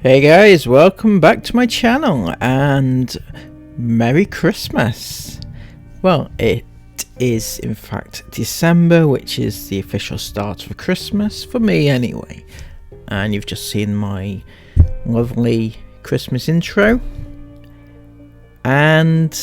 Hey guys, welcome back to my channel and Merry Christmas. Well, it is in fact December, which is the official start of Christmas for me anyway. And you've just seen my lovely Christmas intro. And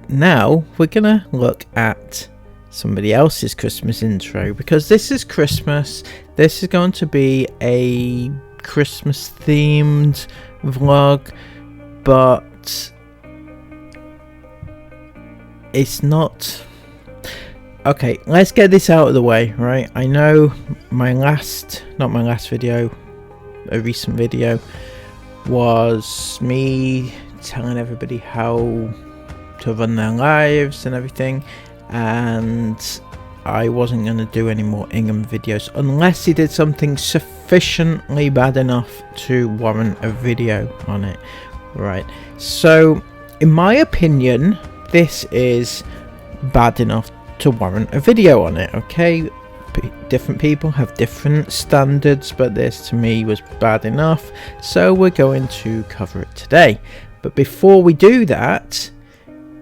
now we're gonna look at somebody else's Christmas intro, because this is Christmas. This is going to be a Christmas themed vlog, but it's not. Okay, let's get this out of the way, right? I know my last, not my last video, a recent video was me telling everybody how to run their lives and everything, and I wasn't going to do any more Ingham videos unless he did something sufficiently bad enough to warrant a video on it. Right, so in my opinion this is bad enough to warrant a video on it. Okay, different people have different standards, but this to me was bad enough, so we're going to cover it today. But before we do that,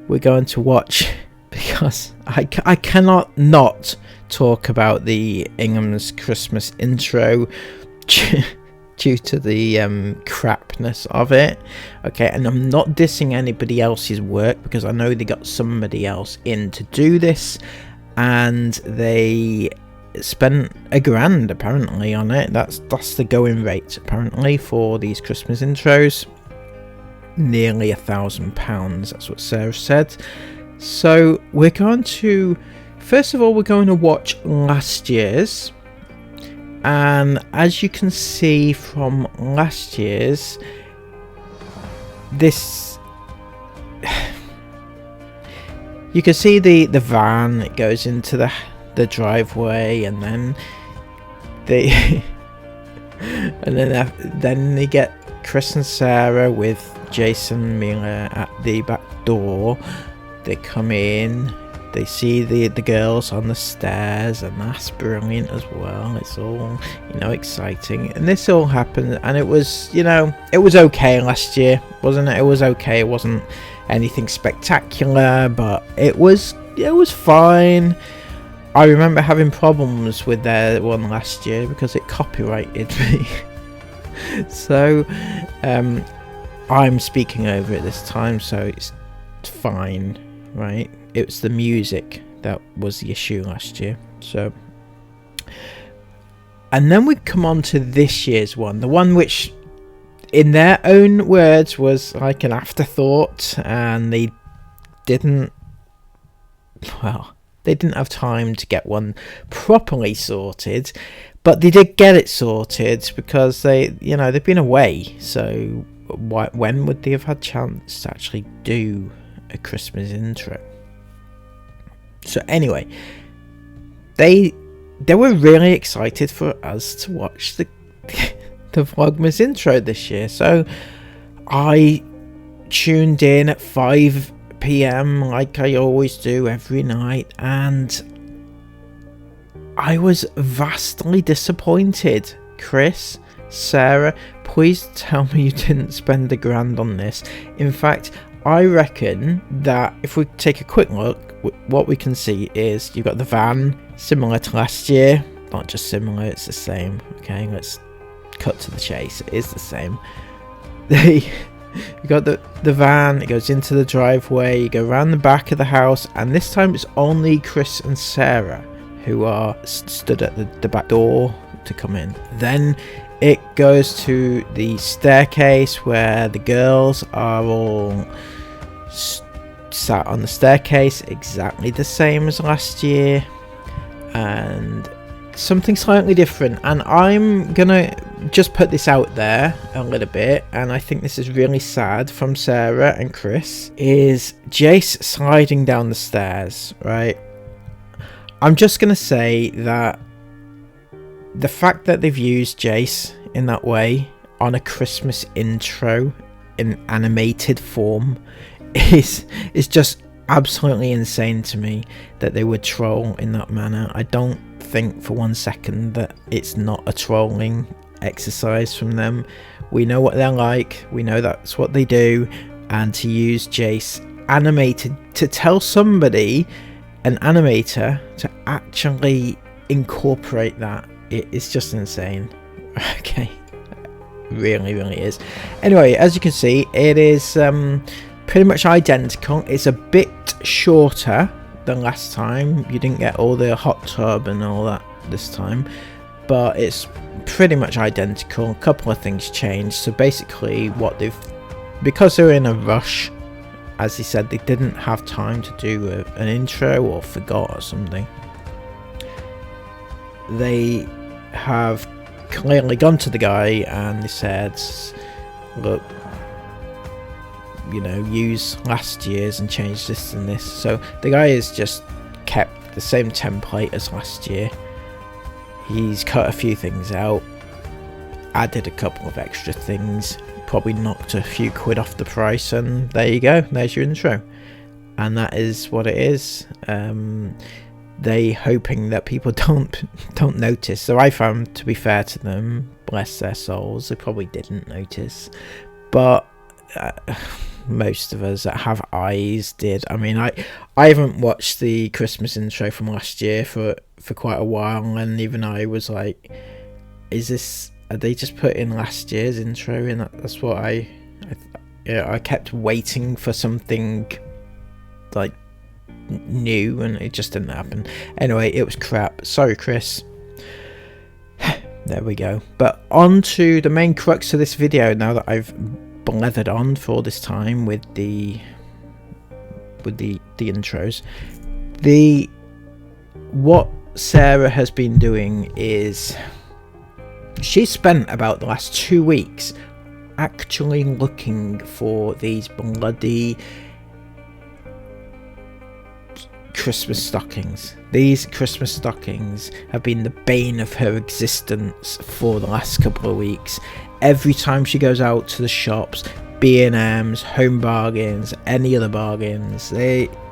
we're going to watch, because I cannot not talk about the Ingham's Christmas intro due to the crapness of it. Okay, and I'm not dissing anybody else's work, because I know they got somebody else in to do this, and they spent $1,000 apparently on it. That's the going rate apparently for these Christmas intros. Nearly £1,000, that's what Sarah said. So we're going to, first of all, we're going to watch last year's, and as you can see from last year's, this, you can see the van, it goes into the driveway, and then they and then they get Chris and Sarah with Jason Miller at the back door. They come in, they see the girls on the stairs, and that's brilliant as well. It's all, you know, exciting, and this all happened, and it was, you know, it was okay last year, wasn't it? It was okay. It wasn't anything spectacular, but it was fine. I remember having problems with their one last year because it copyrighted me. So I'm speaking over it this time, so it's fine. Right, it was the music that was the issue last year. So, and then we come on to this year's one, the one which in their own words was like an afterthought, and they didn't have time to get one properly sorted, but they did get it sorted because they, you know, they've been away, so when would they have had chance to actually do a Christmas intro? So anyway, they were really excited for us to watch the Vlogmas intro this year, so I tuned in at 5 PM like I always do every night, and I was vastly disappointed. Chris, Sarah, please tell me you didn't spend $1,000 on this. In fact, I reckon that if we take a quick look, what we can see is you've got the van, similar to last year. Not just similar, it's the same. Okay, let's cut to the chase. It is the same. You got the van, it goes into the driveway, you go around the back of the house, and this time it's only Chris and Sarah who are stood at the back door to come in. Then it goes to the staircase where the girls are all sat on the staircase, exactly the same as last year, and something slightly different. And I'm gonna just put this out there a little bit, and I think this is really sad from Sarah and Chris, is Jace sliding down the stairs, right? I'm just gonna say that the fact that they've used Jace in that way on a Christmas intro in animated form is just absolutely insane to me, that they would troll in that manner. I don't think for one second that it's not a trolling exercise from them. We know what they're like, we know that's what they do, and to use Jace animated to tell somebody, an animator, to actually incorporate that, it is just insane. Okay, really is. Anyway, as you can see, it is pretty much identical. It's a bit shorter than last time. You didn't get all the hot tub and all that this time, but it's pretty much identical. A couple of things changed. So basically because they were in a rush, as he said, they didn't have time to do an intro or forgot or something. They have clearly gone to the guy and they said, look, you know, use last year's and change this and this. So the guy has just kept the same template as last year. He's cut a few things out, added a couple of extra things, probably knocked a few quid off the price, and there you go, there's your intro. And that is what it is. They hoping that people don't notice. So I found, to be fair to them, bless their souls, they probably didn't notice, but most of us that have eyes did. I mean, I haven't watched the Christmas intro from last year for quite a while, and even I was like, are they just put in last year's intro? And that's what I kept waiting for something like new, and it just didn't happen. Anyway, it was crap. Sorry, Chris. There we go. But on to the main crux of this video, now that I've blethered on for all this time with the intros. What Sarah has been doing is she spent about the last 2 weeks actually looking for these bloody Christmas stockings. These Christmas stockings have been the bane of her existence for the last couple of weeks. Every time she goes out to the shops, B&M's, Home Bargains, any other bargains,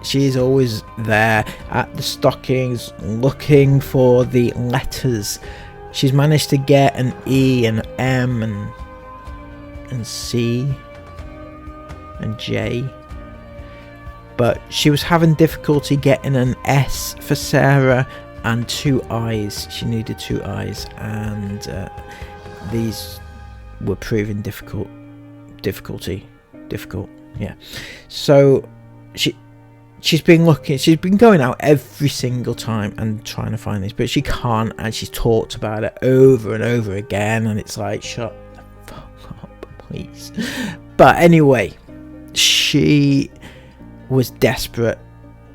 she's always there at the stockings looking for the letters. She's managed to get an E and an M and C and J, but she was having difficulty getting an S for Sarah and 2 I's. She needed 2 I's, and these were proving difficult. Yeah. So she's been looking. She's been going out every single time and trying to find these, but she can't. And she's talked about it over and over again. And it's like, shut the fuck up, please. But anyway, she was desperate,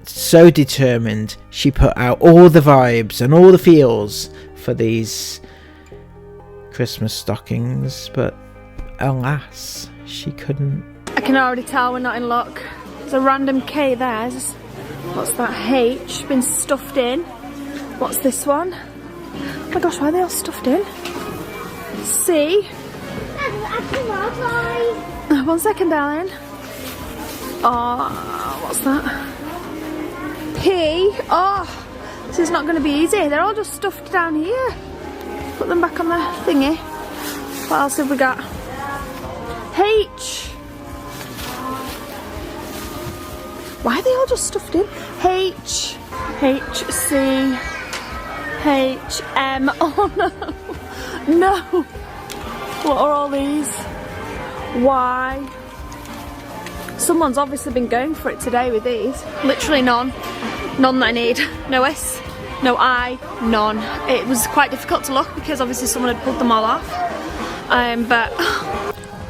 so determined. She put out all the vibes and all the feels for these Christmas stockings, but alas, she couldn't. I can already tell we're not in luck. There's a random K there. What's that? H been stuffed in. What's this one? Oh my gosh, why are they all stuffed in? C. 1 second, darling. Oh, what's that? P. Oh, this is not going to be easy. They're all just stuffed down here. Put them back on the thingy. What else have we got? H. Why are they all just stuffed in? H. H. C. H. M. Oh no. No. What are all these? Y. Someone's obviously been going for it today with these. Literally none. None that I need. No S. No I. None. It was quite difficult to look because obviously someone had pulled them all off. But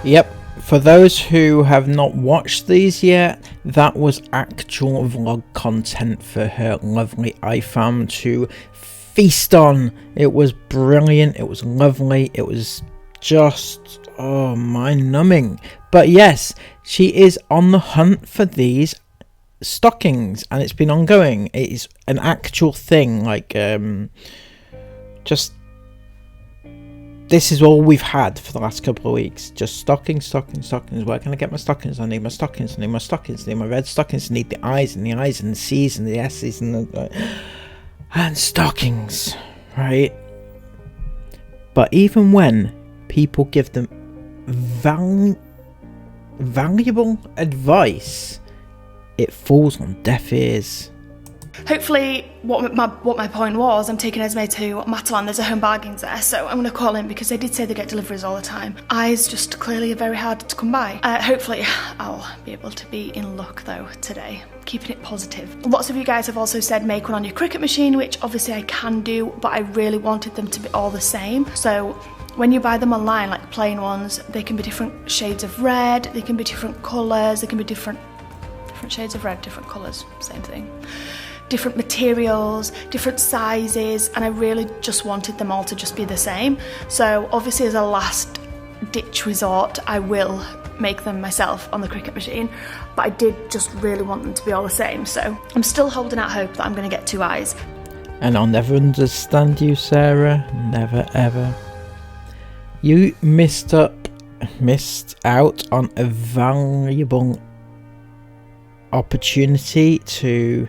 yep, for those who have not watched these yet, that was actual vlog content for her lovely IFAM to feast on. It was brilliant, it was lovely, it was just, oh, mind-numbing. But yes, she is on the hunt for these stockings, and it's been ongoing. It is an actual thing, like, just, this is all we've had for the last couple of weeks. Just stockings. Where can I get my stockings? I need my stockings. I need my stockings. I need my red stockings. I need the I's and the I's and the C's and the S's and stockings, right? But even when people give them valuable advice, it falls on deaf ears. Hopefully, what my point was, I'm taking Esme to Matalan. There's a Home Bargains there, so I'm going to call in because they did say they get deliveries all the time. Eyes just clearly are very hard to come by. Hopefully, I'll be able to be in luck though today. Keeping it positive. Lots of you guys have also said make one on your Cricut machine, which obviously I can do, but I really wanted them to be all the same. So when you buy them online, like plain ones, they can be different shades of red, they can be different colours, they can be different shades of red, different colours, same thing. Different materials, different sizes, and I really just wanted them all to just be the same. So obviously as a last ditch resort, I will make them myself on the Cricut machine, but I did just really want them to be all the same. So I'm still holding out hope that I'm going to get 2 eyes. And I'll never understand you, Sarah, never ever. You missed out on a valuable opportunity to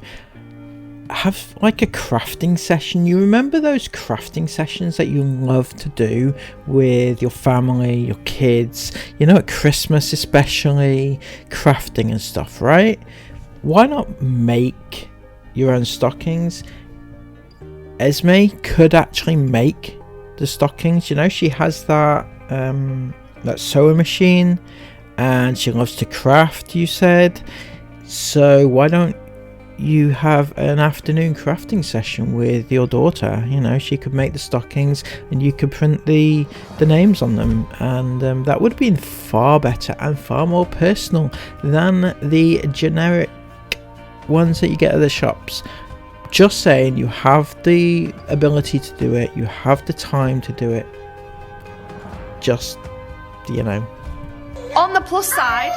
have like a crafting session. You remember those crafting sessions that you love to do with your family, your kids, you know, at Christmas especially, crafting and stuff, right? Why not make your own stockings? Esme could actually make the stockings, you know, she has that sewing machine and she loves to craft, you said. So why don't you have an afternoon crafting session with your daughter? You know, she could make the stockings and you could print the names on them, and that would have been far better and far more personal than the generic ones that you get at the shops. Just saying, you have the ability to do it, you have the time to do it. Just, you know. On the plus side,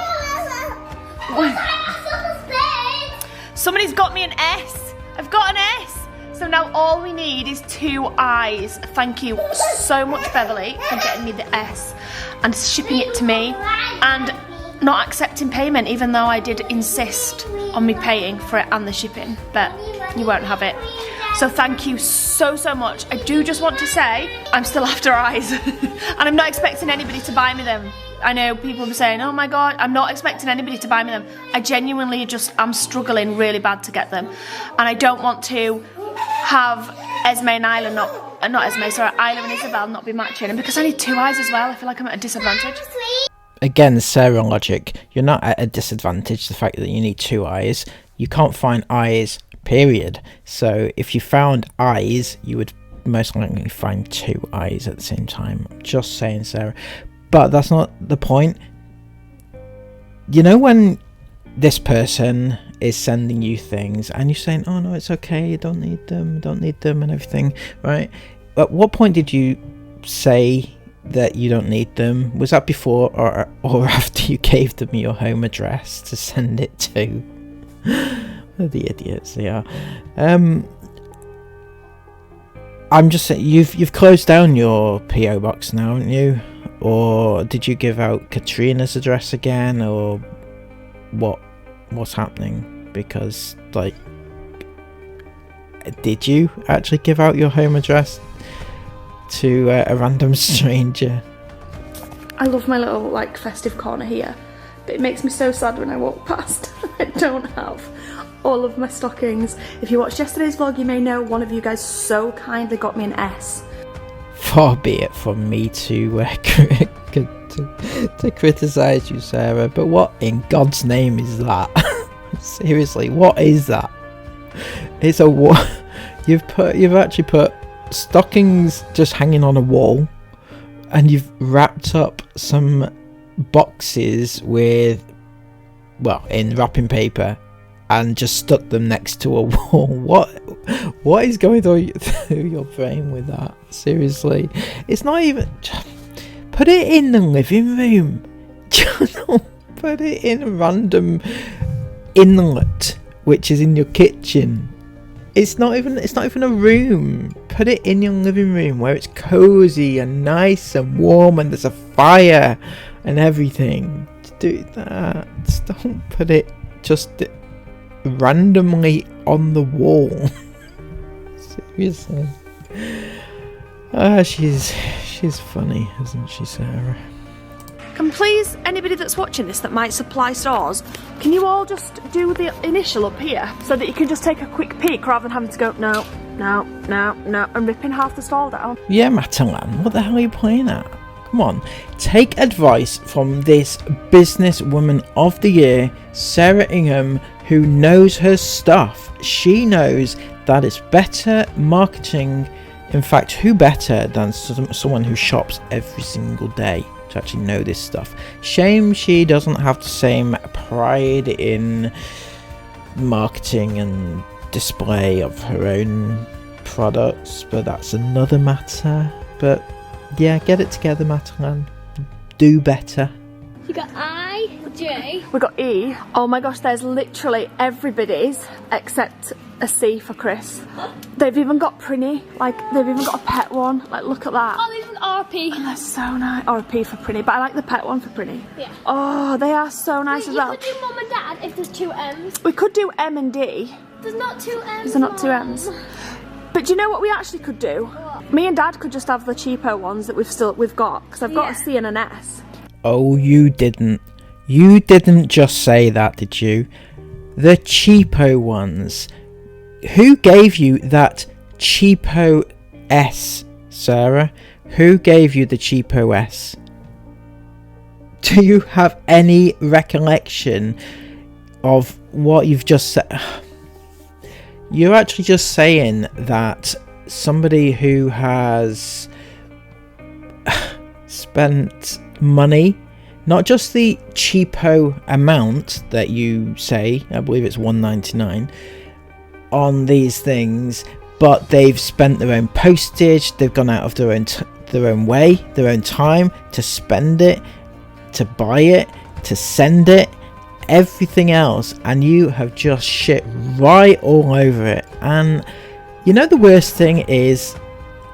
somebody's got me an S. I've got an S. So now all we need is 2 eyes. Thank you so much, Beverly, for getting me the S and shipping it to me and not accepting payment, even though I did insist on me paying for it and the shipping, but you won't have it. So thank you so much. I do just want to say I'm still after eyes and I'm not expecting anybody to buy me them. I know people are saying, oh my god, I'm not expecting anybody to buy me them. I genuinely I'm struggling really bad to get them, and I don't want to have Esme and Isla Isla and Isabel not be matching, and because I need 2 eyes as well, I feel like I'm at a disadvantage. Again, Sarah logic, you're not at a disadvantage. The fact that you need 2 eyes, you can't find eyes, period. So if you found eyes, you would most likely find 2 eyes at the same time. Just saying, Sarah. But that's not the point. You know, when this person is sending you things and you're saying, oh no, it's okay, you don't need them and everything, right? At what point did you say that you don't need them? Was that before or after you gave them your home address to send it to? The idiots they are. I'm just saying, you've closed down your PO box now, haven't you? Or did you give out Katrina's address again, or what's happening? Because, like, did you actually give out your home address to a random stranger? I love my little, like, festive corner here, but it makes me so sad when I walk past. I don't have all of my stockings. If you watched yesterday's vlog, you may know one of you guys so kindly got me an S. Far be it from me to criticise you, Sarah, but what in God's name is that? Seriously, what is that? It's a what? You've actually put stockings just hanging on a wall, and you've wrapped up some boxes with, well, in wrapping paper, and just stuck them next to a wall. What is going through your brain with that? Seriously, it's not even. Put it in the living room. Put it in a random inlet, which is in your kitchen. It's not even a room. Put it in your living room where it's cozy and nice and warm and there's a fire and everything. Do that. Just don't put it just randomly on the wall. Seriously. She's She's funny, isn't she, Sarah? Can please, anybody that's watching this that might supply stores, can you all just do the initial up here so that you can just take a quick peek rather than having to go no, and ripping half the stall down? Yeah, Matalan, what the hell are you playing at? Come on, take advice from this businesswoman of the year, Sarah Ingham, who knows her stuff. She knows that it's better marketing. In fact, who better than someone who shops every single day to actually know this stuff? Shame she doesn't have the same pride in marketing and display of her own products, but that's another matter. But yeah, get it together, Matalan. Do better. You got I, J. We got E. Oh my gosh, there's literally everybody's except a C for Chris. They've even got Prinny, like they've even got a pet one. Like look at that. Oh, these are RP. And they're so nice. Or a P for Prinny, but I like the pet one for Prinny. Yeah. Oh, they are so nice as well. You could do Mum and Dad if there's two M's. We could do M and D. There's not two M's. There's not two M's. But do you know what we actually could do? What? Me and Dad could just have the cheapo ones that we've got, because I've got a C and an S. Oh, you didn't. You didn't just say that, did you? The cheapo ones. Who gave you that cheapo S, Sarah? Who gave you the cheapo S? Do you have any recollection of what you've just said? You're actually just saying that somebody who has spent money, not just the cheapo amount that you say, I believe it's $1.99 on these things, but they've spent their own postage, they've gone out of their own way, their own time to spend it, to buy it, to send it, everything else, and you have just shit right all over it. And you know the worst thing is,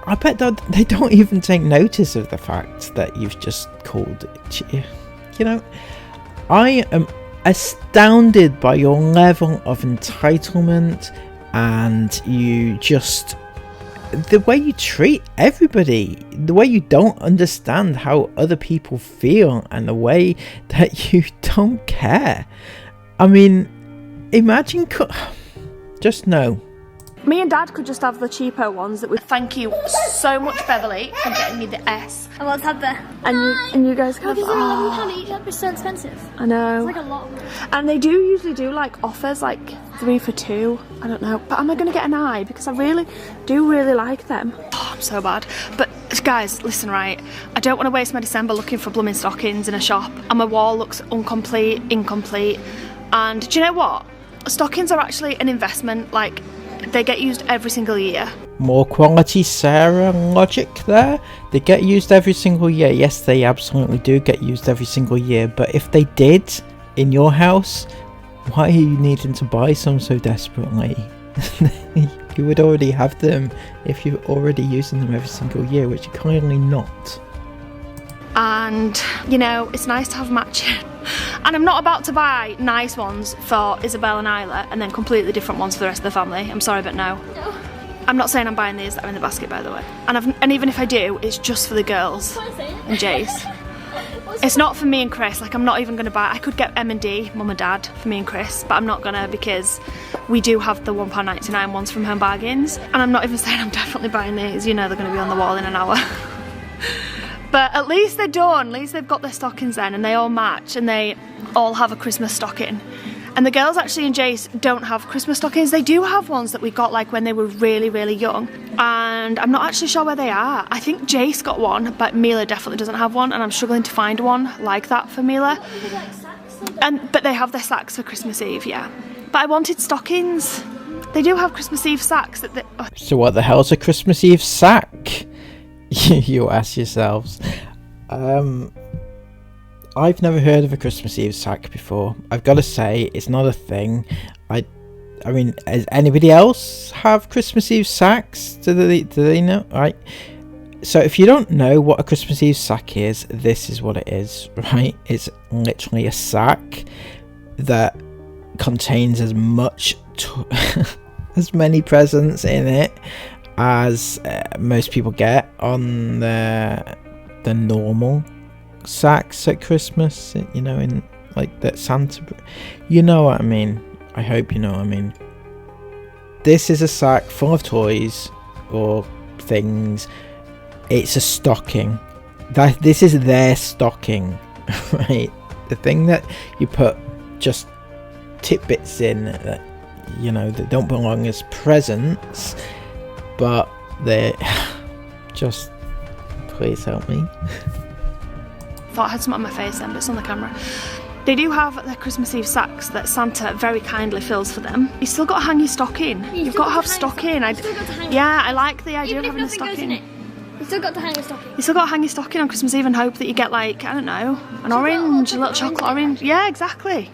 I bet that they don't even take notice of the fact that you've just called it. You know, I am astounded by your level of entitlement, and you just, the way you treat everybody, the way you don't understand how other people feel, and the way that you don't care. I mean, imagine, just know. Me and Dad could just have the cheapo ones that we. Thank you so much, Beverly, for getting me the S. I want to have the. And you guys can have. Because they're £11 each. That'd be so expensive. I know. It's like a lot. And they do usually do like offers, like 3 for 2. I don't know, but am I gonna get an I? Because I really like them. Oh, I'm so bad. But guys, listen, right? I don't want to waste my December looking for blooming stockings in a shop, and my wall looks incomplete. And do you know what? Stockings are actually an investment. Like, they get used every single year. More quality Sarah logic there. They get used every single year. Yes, they absolutely do get used every single year. But if they did in your house, why are you needing to buy some so desperately? You would already have them if you're already using them every single year, which you're clearly not. And you know, it's nice to have matching. And I'm not about to buy nice ones for Isabel and Isla and then completely different ones for the rest of the family. I'm sorry, but no. I'm not saying I'm buying these that are in the basket, by the way. And even if I do, it's just for the girls and Jace. It's not for me and Chris. Like, I'm not even going to buy. I could get M&D, Mum and Dad, for me and Chris, but I'm not going to, because we do have the £1.99 ones from Home Bargains. And I'm not even saying I'm definitely buying these. You know they're going to be on the wall in an hour. But at least they're done. At least they've got their stockings then, and they all match, and they all have a Christmas stocking. And the girls actually and Jace don't have Christmas stockings. They do have ones that we got like when they were really young, and I'm not actually sure where they are. I think Jace got one, but Mila definitely doesn't have one, and I'm struggling to find one like that for Mila. But they have their sacks for Christmas Eve, yeah. But I wanted stockings. They do have Christmas Eve sacks that they... Oh. So what the hell's a Christmas Eve sack? You ask yourselves. I've never heard of a Christmas Eve sack before. I've got to say, it's not a thing. I mean, does anybody else have Christmas Eve sacks? Do they know? Right. So if you don't know what a Christmas Eve sack is, this is what it is, right? It's literally a sack that contains as much as many presents in it as most people get on the normal sacks at Christmas, you know, in like that Santa, you know what I mean. I hope you know what I mean. This is a sack full of toys or things. It's a stocking. This is their stocking, right? The thing that you put just tidbits in that, you know, that don't belong as presents, but they're just, please help me. Thought I had something on my face then, but it's on the camera. They do have the Christmas Eve sacks that Santa very kindly fills for them. You still got to hang your stocking. You've got to have stocking. Yeah, I like the idea of having a stocking. You still got to hang your stocking. You still got to hang your stocking on Christmas Eve and hope that you get, like, I don't know, an orange, a little chocolate orange. Yeah, exactly.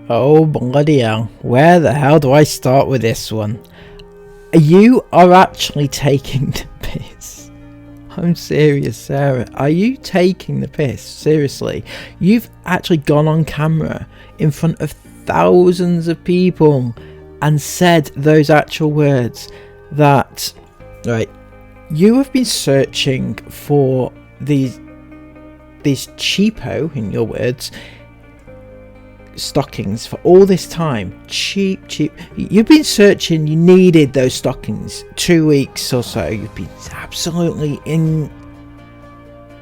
Oh bloody hell, where the hell do I start with this one? You are actually taking the piss. I'm serious, Sarah. Are you taking the piss? Seriously? You've actually gone on camera in front of thousands of people and said those actual words that, right, you have been searching for these cheapo, in your words, stockings for all this time. Cheap. You've been searching, you needed those stockings 2 weeks or so. You've been absolutely in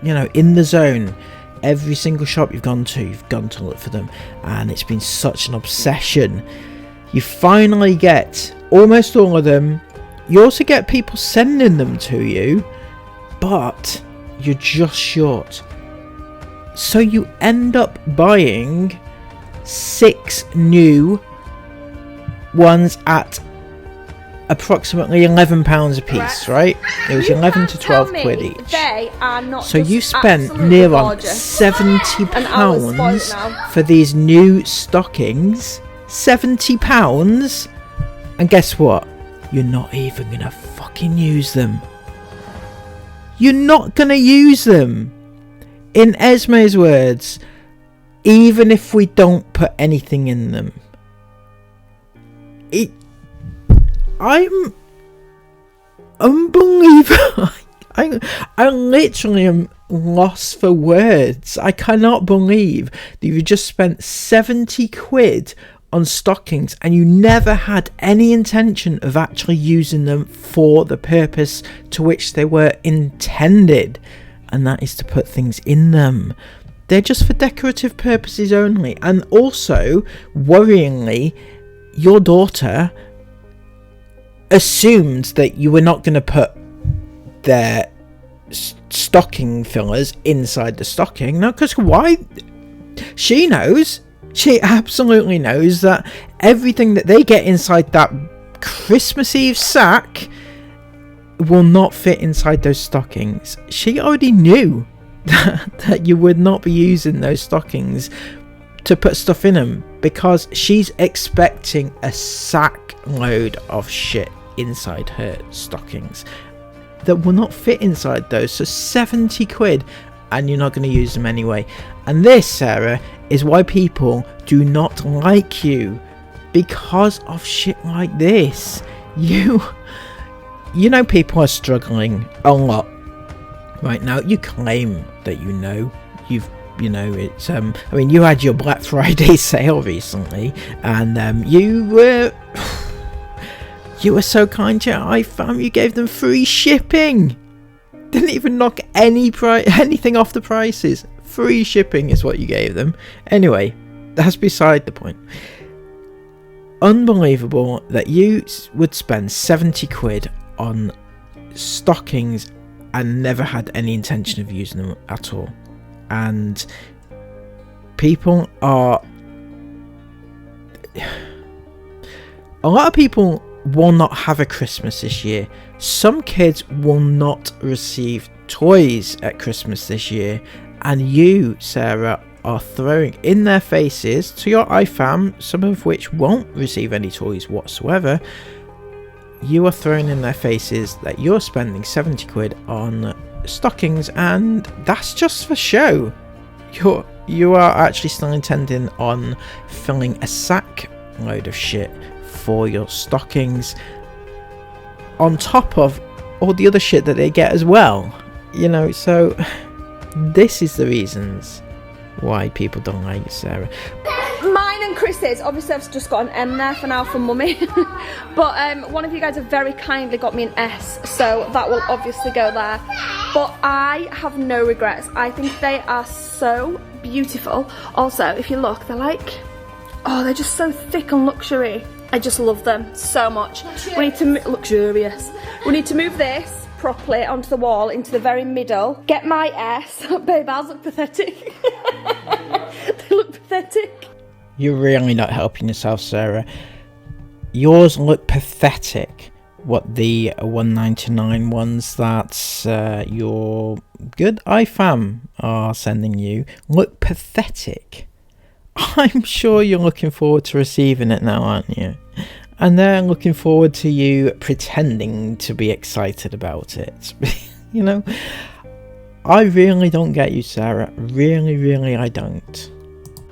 the zone. Every single shop you've gone to look for them, and it's been such an obsession. You finally get almost all of them. You also get people sending them to you, but you're just short. So you end up buying 6 new ones at approximately £11 a piece, right? It was 11 to 12 quid each. They are not. So you spent near on £70 for these new stockings. £70, and guess what? You're not even gonna fucking use them. You're not gonna use them. In Esme's words, even if we don't put anything in them. I'm unbelievable. I literally am lost for words. I cannot believe that you just spent 70 quid on stockings and you never had any intention of actually using them for the purpose to which they were intended, and that is to put things in them. They're just for decorative purposes only. And also, worryingly, your daughter assumed that you were not going to put their stocking fillers inside the stocking. No, because why? She knows. She absolutely knows that everything that they get inside that Christmas Eve sack will not fit inside those stockings. She already knew that you would not be using those stockings to put stuff in them, because she's expecting a sack load of shit inside her stockings that will not fit inside those. So 70 quid, and you're not going to use them anyway. And this, Sarah, is why people do not like you, because of shit like this. You know people are struggling a lot right now. You claim that you know it's I mean, you had your Black Friday sale recently, and you were so kind to IFAM. You gave them free shipping. Didn't even knock anything off the prices. Free shipping is what you gave them. Anyway, that's beside the point. Unbelievable that you would spend 70 quid on stockings and never had any intention of using them at all. And people are... A lot of people will not have a Christmas this year. Some kids will not receive toys at Christmas this year. And you, Sarah, are throwing in their faces to your IFAM, some of which won't receive any toys whatsoever. You are throwing in their faces that you're spending 70 quid on stockings, and that's just for show. You are actually still intending on filling a sack load of shit for your stockings, on top of all the other shit that they get as well. You know, so this is the reasons why people don't like Sarah. Mine and Chris's, obviously I've just got an M there for now for mummy. But one of you guys have very kindly got me an S, so that will obviously go there. But I have no regrets. I think they are so beautiful. Also, if you look, they're like, oh, they're just so thick and luxury. I just love them so much. We need to luxurious. We need to move this properly onto the wall into the very middle. Get my S. Babe, ours look pathetic. They look pathetic. You're really not helping yourself, Sarah. Yours look pathetic. What the 199 ones that your good IFAM are sending you look pathetic. I'm sure you're looking forward to receiving it now, aren't you? And they're looking forward to you pretending to be excited about it. You know, I really don't get you, Sarah. Really, I don't.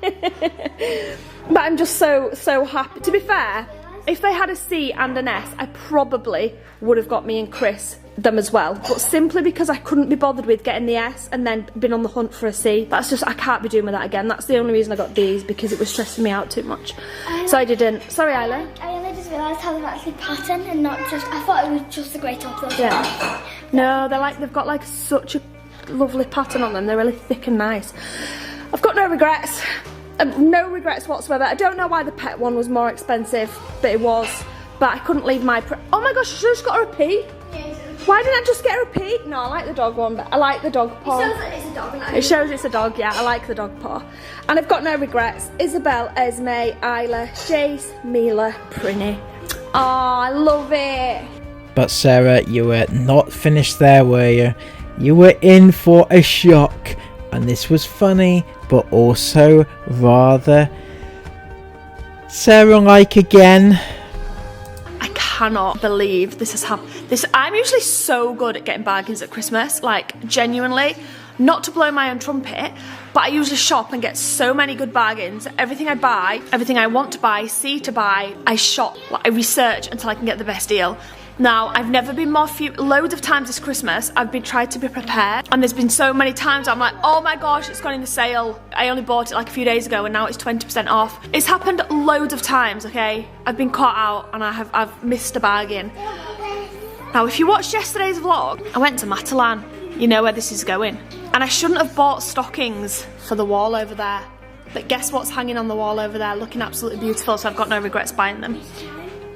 But I'm just so happy. To be fair, if they had a C and an S, I probably would have got me and Chris them as well. But simply because I couldn't be bothered with getting the S and then been on the hunt for a C. That's just, I can't be doing with that again. That's the only reason I got these, because it was stressing me out too much. So I didn't. Sorry, Isla. I only just realised how they're actually patterned and not just, I thought it was just a grey top though. Yeah. No, they're like, they've got like such a lovely pattern on them. They're really thick and nice. I've got no regrets. No regrets whatsoever. I don't know why the pet one was more expensive, but it was. But I couldn't leave my... Oh my gosh, I just got her a P. Why didn't I just get her a P? No, I like the dog one, but I like the dog paw. It shows that it's a dog. It shows it's a dog, yeah. I like the dog paw. And I've got no regrets. Isabel, Esme, Isla, Jace, Mila, Prinny. Oh, I love it. But Sarah, you were not finished there, were you? You were in for a shock. And this was funny, but also rather Sarah-like again. I cannot believe this has happened. I'm usually so good at getting bargains at Christmas, like genuinely, not to blow my own trumpet, but I usually shop and get so many good bargains. Everything I buy, everything I want to buy, see to buy, I shop, like, I research until I can get the best deal. Now, I've never been more loads of times this Christmas, I've been tried to be prepared, and there's been so many times I'm like, oh my gosh, it's gone in the sale. I only bought it like a few days ago and now it's 20% off. It's happened loads of times, okay? I've been caught out and I've missed a bargain. Now, if you watched yesterday's vlog, I went to Matalan. You know where this is going. And I shouldn't have bought stockings for the wall over there. But guess what's hanging on the wall over there, looking absolutely beautiful, so I've got no regrets buying them.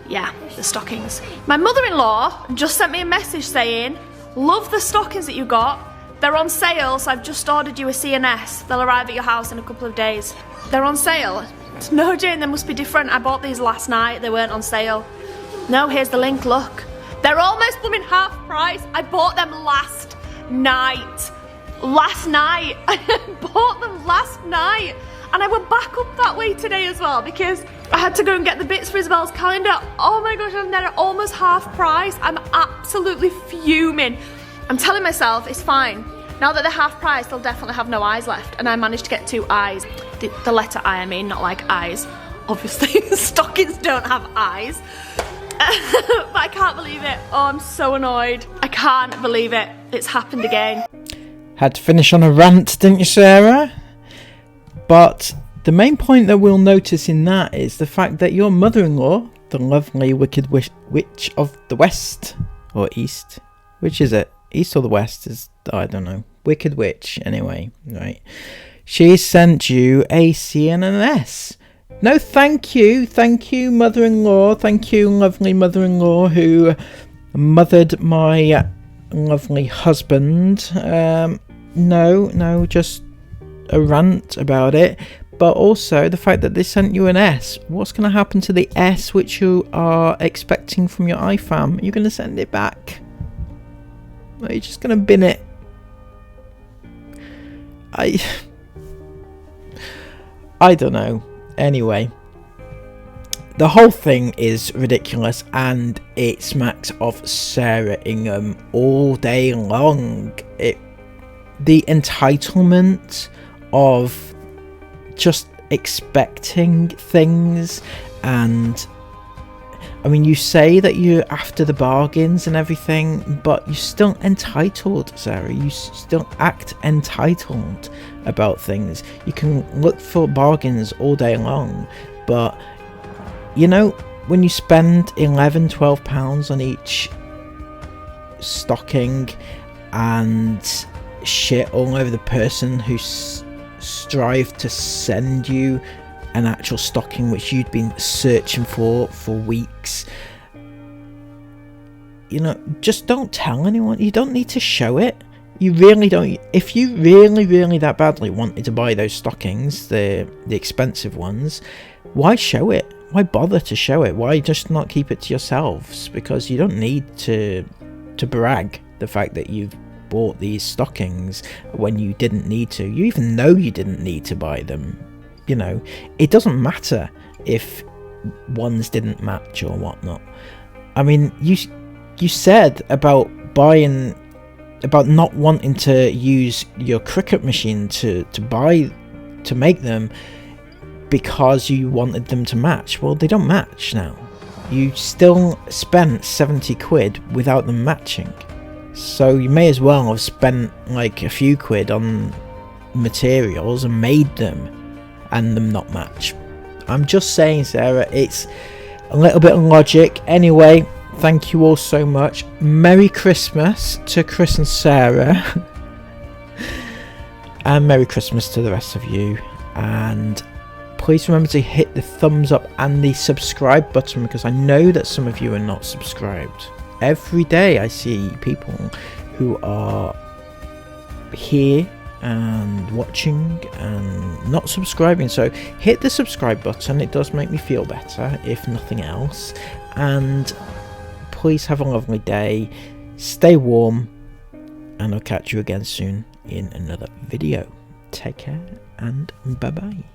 Yeah, the stockings. My mother-in-law just sent me a message saying, love the stockings that you got. They're on sale, so I've just ordered you a C&S. They'll arrive at your house in a couple of days. They're on sale. No, Jane, they must be different. I bought these last night. They weren't on sale. No, here's the link, look. They're almost blooming half price. I bought them last night. Last night. I bought them last night. And I went back up that way today as well because I had to go and get the bits for Isabel's calendar. Oh my gosh, and they're almost half price. I'm absolutely fuming. I'm telling myself it's fine. Now that they're half price, they'll definitely have no eyes left. And I managed to get 2 eyes. The letter I, I mean, not like eyes. Obviously, stockings don't have eyes. But I can't believe it. Oh, I'm so annoyed. I can't believe it. It's happened again. Had to finish on a rant, didn't you, Sarah? But the main point that we'll notice in that is the fact that your mother-in-law, the lovely wicked witch of the west, or east, which is it? East or the west is, I don't know. Wicked witch, anyway, right? She sent you a C and an S. No, thank you, mother-in-law. Thank you, lovely mother-in-law who mothered my lovely husband. No, just a rant about it. But also the fact that they sent you an S. What's going to happen to the S which you are expecting from your IFAM? Are you going to send it back? Or are you just going to bin it? I don't know. Anyway, the whole thing is ridiculous and it smacks of Sarah Ingham all day long. The entitlement of just expecting things, and I mean, you say that you're after the bargains and everything, but you're still entitled, Sarah. You still act entitled about things. You can look for bargains all day long, but you know, when you spend £11-12 on each stocking and shit all over the person who strived to send you an actual stocking which you'd been searching for weeks, you know, just don't tell anyone. You don't need to show it. You really don't. If you really that badly wanted to buy those stockings, the expensive ones, why show it? Why bother to show it? Why just not keep it to yourselves? Because you don't need to brag the fact that you've bought these stockings when you didn't need to. You even know you didn't need to buy them. You know, it doesn't matter if ones didn't match or whatnot. I mean, you said about not wanting to use your Cricut machine to make them because you wanted them to match. Well, they don't match now. You still spent 70 quid without them matching. So you may as well have spent like a few quid on materials and made them and them not match. I'm just saying, Sarah, it's a little bit of logic. Anyway, thank you all so much. Merry Christmas to Chris and Sarah. And Merry Christmas to the rest of you. And please remember to hit the thumbs up and the subscribe button, because I know that some of you are not subscribed. Every day I see people who are here and watching and not subscribing, so hit the subscribe button. It does make me feel better, if nothing else. And please have a lovely day, stay warm, and I'll catch you again soon in another video. Take care and bye bye.